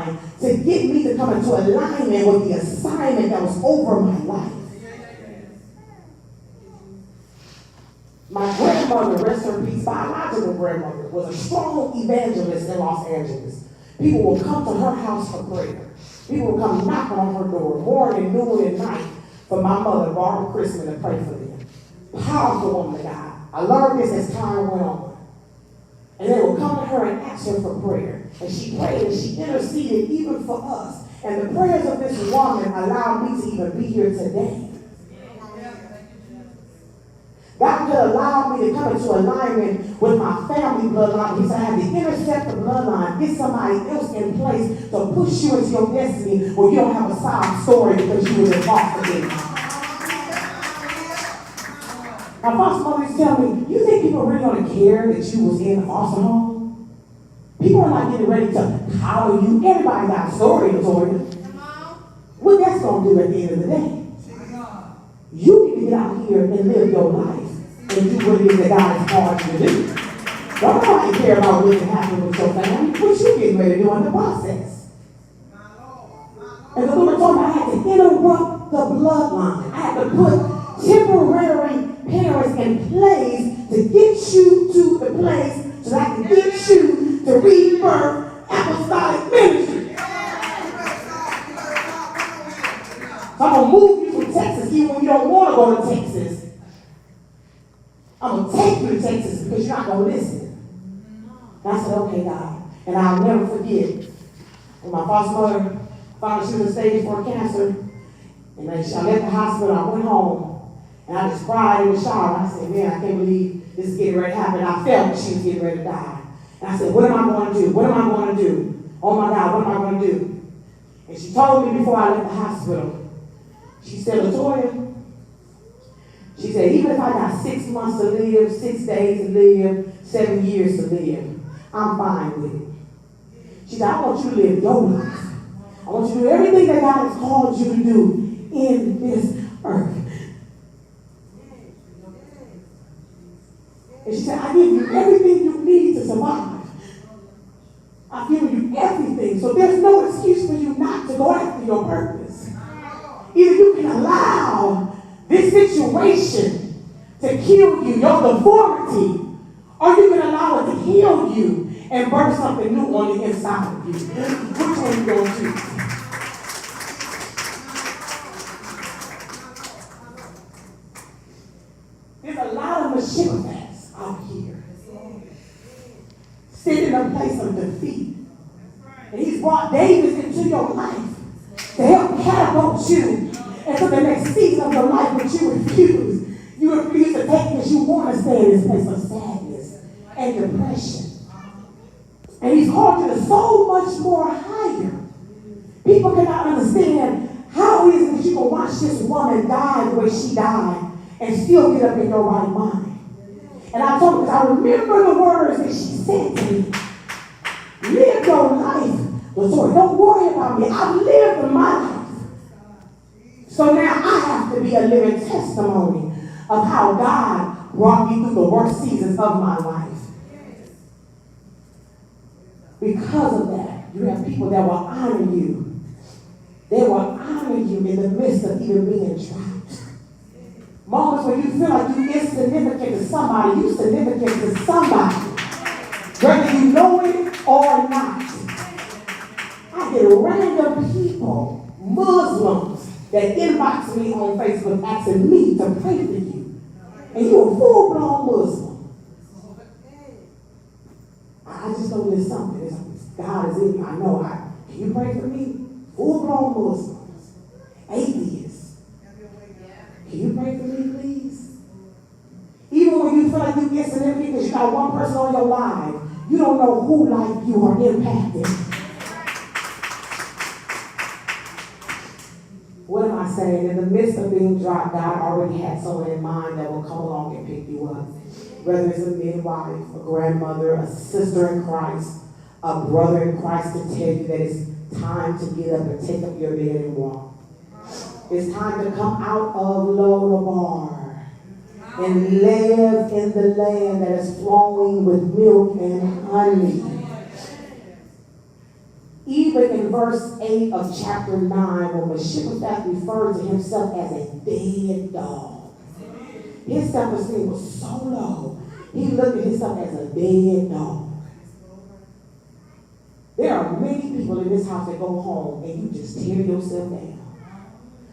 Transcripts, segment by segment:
mind to get me to come into alignment with the assignment that was over my life. My grandmother, rest her peace, biological grandmother, was a strong evangelist in Los Angeles. People will come to her house for prayer. People will come knock on her door, morning, noon, and night, for my mother, Barbara Christman, to pray for them. Powerful woman of God. I learned this as time went on. And they will come to her and ask her for prayer. And she prayed and she interceded even for us. And the prayers of this woman allowed me to even be here today. God could allow me to come into alignment with my family bloodline. He said I had to intercept the bloodline, get somebody else in place to push you into your destiny where you don't have a sob story because you was in foster care. My foster mother used to tell me, you think people really going to care that you was in a foster home? People are not getting ready to coddle you. Everybody got a story to tell you. What that's going to do at the end of the day? You need to get out here and live your life and do what it is that God has called you to do. Don't nobody care about what happened with your family. What you getting ready to do in the process? And the Lord told me I had to interrupt the bloodline. I had to put temporary parents in place to get you to the place so I can get you to Re-Birth Apostolic Ministries. So I'm going to move you from Texas even when you don't want to go to Texas. I'm going to take you to Texas because you're not going to listen. And I said, okay, God. And I'll never forget when my foster mother found out she was in stage 4 cancer. And I left the hospital. I went home. And I just cried in the shower. I said, man, I can't believe this is getting ready to happen. I felt that she was getting ready to die. And I said, what am I going to do? What am I going to do? Oh, my God, what am I going to do? And she told me before I left the hospital, she said, Latoya, she said, even if I got 6 months to live, 6 days to live, 7 years to live, I'm fine with it. She said, I want you to live your life. I want you to do everything that God has called you to do in this earth. And she said, I give you everything you need to survive. I've given you everything, so there's no excuse for you not to go after your purpose. Either you can allow this situation to kill you, your deformity, or you can allow it to heal you and birth something new on the inside of you. Which one are you going to choose? There's a lot of Mephibosheths out here sitting in a place of defeat. And he's brought David into your life to help catapult you into the next season of your life, but you refuse. You refuse to take because you want to stay in this place of sadness and depression. And he's called you to so much more higher. People cannot understand how it is that you can watch this woman die the way she died and still get up in your right mind. And I told her, because I remember the words that she said to me. Live your life. Lord, don't worry about me. I've lived my life. So now I have to be a living testimony of how God brought me through the worst seasons of my life. Because of that, you have people that will honor you. They will honor you in the midst of even being trapped. Moments when you feel like you're insignificant to somebody, you're significant to somebody. Whether you know it or not. I get random people, Muslims, that inbox me on Facebook asking me to pray for you. And you're a full-blown Muslim. I just know there's something. God is in you. I know. Can you pray for me? Full-blown Muslims. Atheists. Can you pray for me, please? Even when you feel like you're insignificant because you got one person on your life, you don't know who life you are impacting. What am I saying? In the midst of being dropped, God already had someone in mind that will come along and pick you up. Whether it's a midwife, a grandmother, a sister in Christ, a brother in Christ to tell you that it's time to get up and take up your bed and walk. It's time to come out of Lodabar and live in the land that is flowing with milk and honey. Even in verse 8 of chapter 9, when Mephibosheth referred to himself as a dead dog, his self-esteem was so low, he looked at himself as a dead dog. There are many people in this house that go home and you just tear yourself down.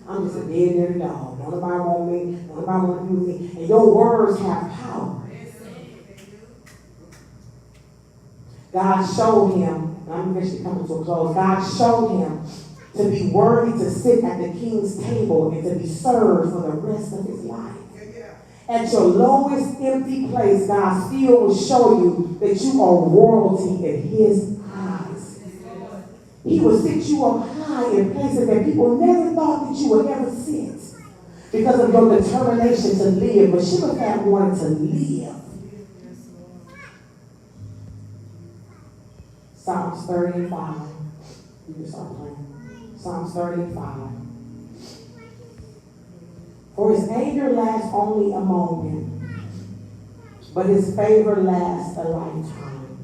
I'm just a dead, dirty dog. Don't nobody want me. Don't nobody want to do me. And your words have power. God showed him, and I'm eventually coming to a close, God showed him to be worthy to sit at the king's table and to be served for the rest of his life. At your lowest empty place, God still will show you that you are royalty in his eyes. He will sit you up high in places that people never thought that you would ever sit because of your determination to live. But Shantay wanted to live. Psalms 35. You can start playing. Psalms 35. For his anger lasts only a moment, but his favor lasts a lifetime.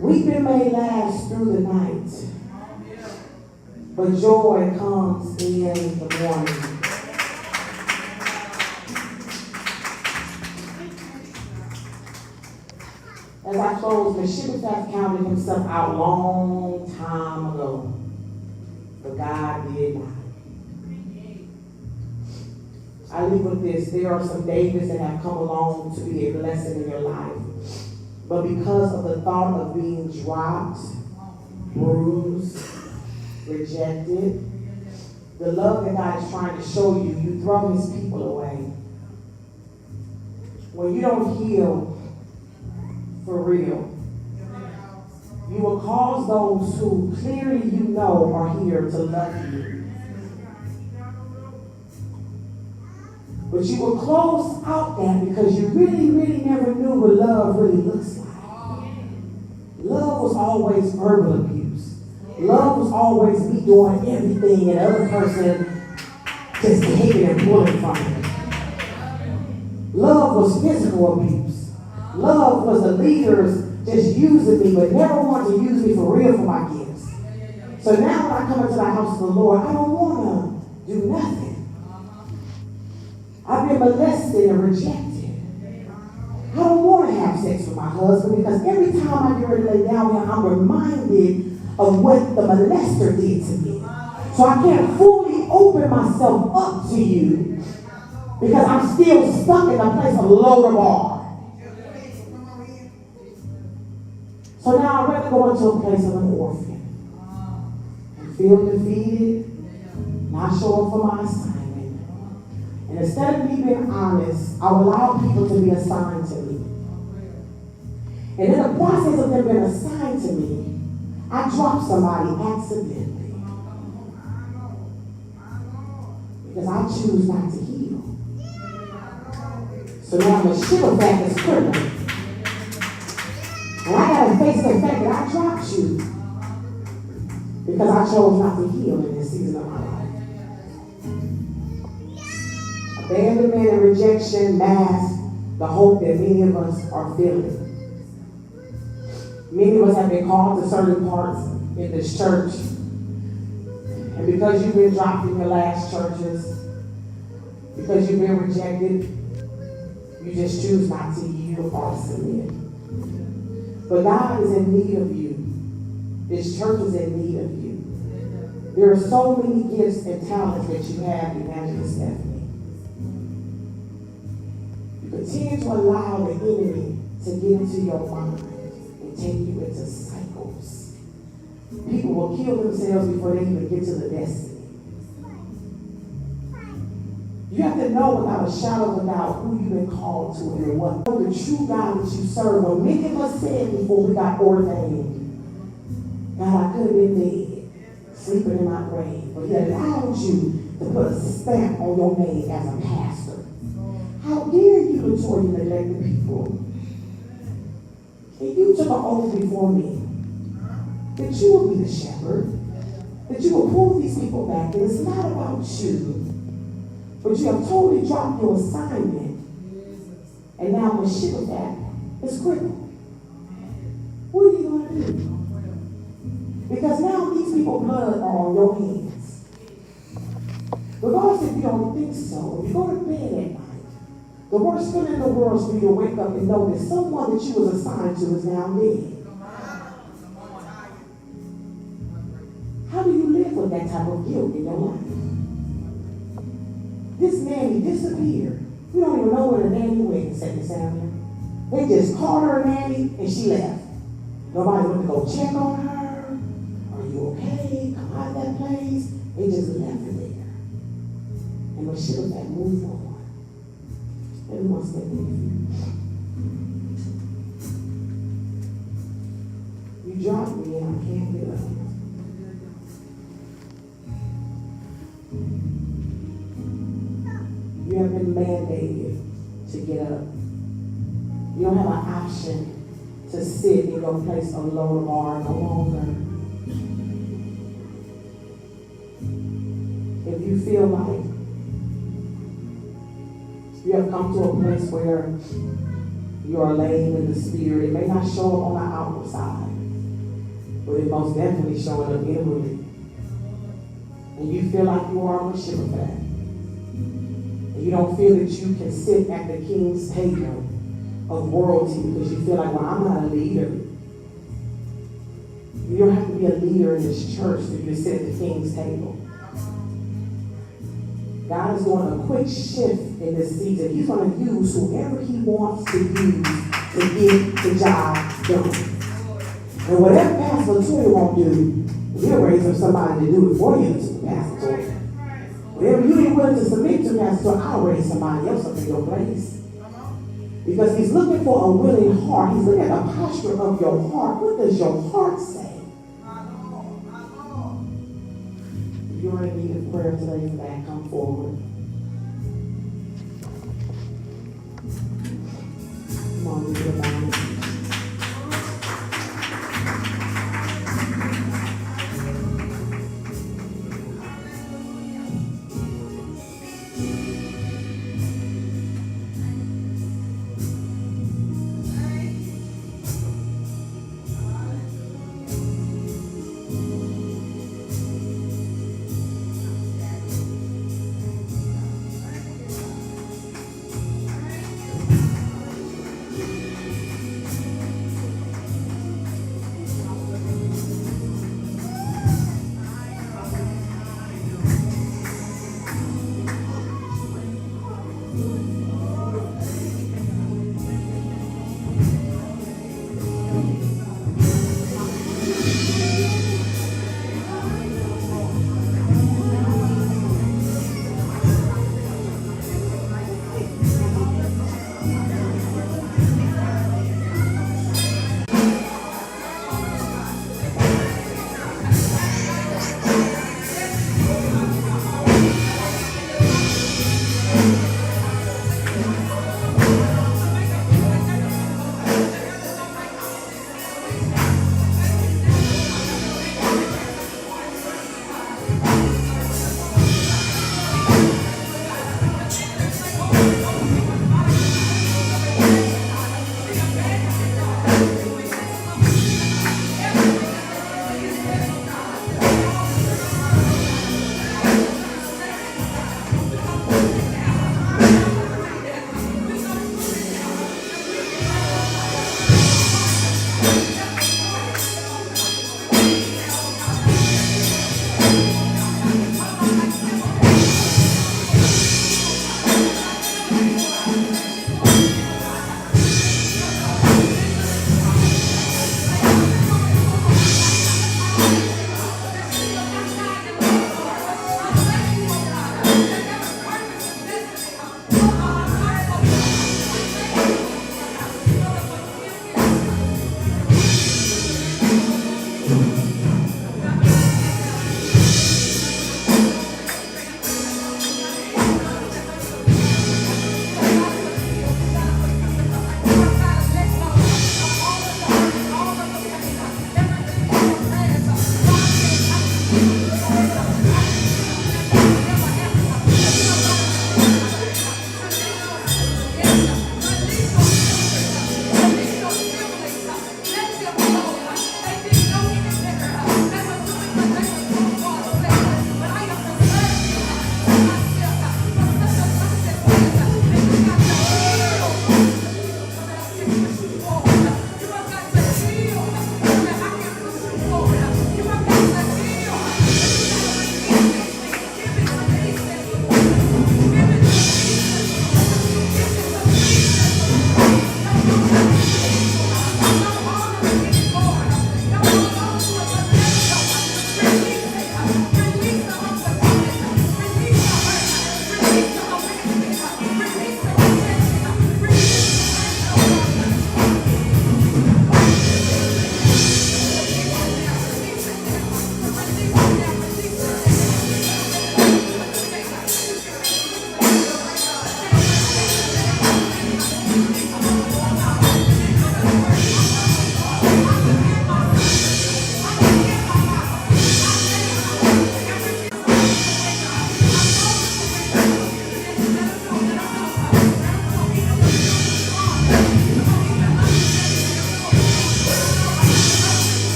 Weeping may last through the night, but joy comes in the morning. As I close, Mephibosheth counted himself out long time ago, but God did not. I leave with this. There are some Davids that have come along to be a blessing in your life. But because of the thought of being dropped, bruised, rejected, the love that God is trying to show you, you throw his people away. When you don't heal for real, you will cause those who clearly you know are here to love you. But you will close out that because you really, really never knew what love really looks like. Love was always verbal abuse. Love was always me doing everything and the other person just taking and pulling from it. Love was physical abuse. Love was the leaders just using me but never wanted to use me for real for my gifts. So now when I come into the house of the Lord, I don't want to do nothing. I've been molested and rejected. I don't want to have sex with my husband because every time I get ready to lay down here, I'm reminded of what the molester did to me. So I can't fully open myself up to you because I'm still stuck in a place of lower bar. So now I'd rather go into a place of an orphan and feel defeated, not show up for my assignment. And instead of me being honest, I will allow people to be assigned to me. And in the process of them being assigned to me, I drop somebody accidentally. Because I choose not to heal. So now I'm a Mephibosheth is crippled. And I got to face the fact that I dropped you because I chose not to heal in this season of my life. Abandonment and rejection mask the hope that many of us are feeling. Many of us have been called to certain parts in this church. And because you've been dropped in your last churches, because you've been rejected, you just choose not to yield or submit. But God is in need of you. This church is in need of you. There are so many gifts and talents that you have, Evangelist Stephanie. Continue to allow the enemy to get into your mind and take you into cycles. People will kill themselves before they even get to the destiny. You have to know without a shadow of a doubt who you've been called to and what. The true God that you serve. When many of us said before we got ordained, God, I could have been dead, sleeping in my grave, but he allowed you to put a stamp on your name as a pastor. How dare you, Latoya, neglect the people? And you took an oath before me that you will be the shepherd, that you will pull these people back, and it's not about you, but you have totally dropped your assignment, and now Mephibosheth is crippled. What are you going to do? Because now these people's blood are on your hands. Regardless if you don't think so, if you go to bed at night, the worst feeling in the world is for you to wake up and know that someone that you was assigned to is now dead. How do you live with that type of guilt in your life? This nanny disappeared. We don't even know where the nanny went, Second Samuel. They just called her a nanny and she left. Nobody went to go check on her. Are you okay? Come out of that place. They just left her there. And when she was like, move on. Everyone stay with you. You dropped me and I can't get up. You have been mandated to get up. You don't have an option to sit in your place of low bar no longer. If you feel like you have come to a place where you are lame in the spirit, it may not show up on the outward side, but it most definitely showing up inwardly. And you feel like you are a Rebirth. You don't feel that you can sit at the king's table of royalty because you feel like, well, I'm not a leader. You don't have to be a leader in this church for you to sit at the king's table. God is doing a quick shift in this season. He's going to use whoever he wants to use to get the job done. And whatever Pastor Toya won't do, he'll raise up somebody to do it for you, Pastor Toya. Whatever you ain't willing to submit to, Pastor, I'll raise somebody else up in your place. Because he's looking for a willing heart. He's looking at the posture of your heart. What does your heart say? If you're in need of prayer today, for that, come forward.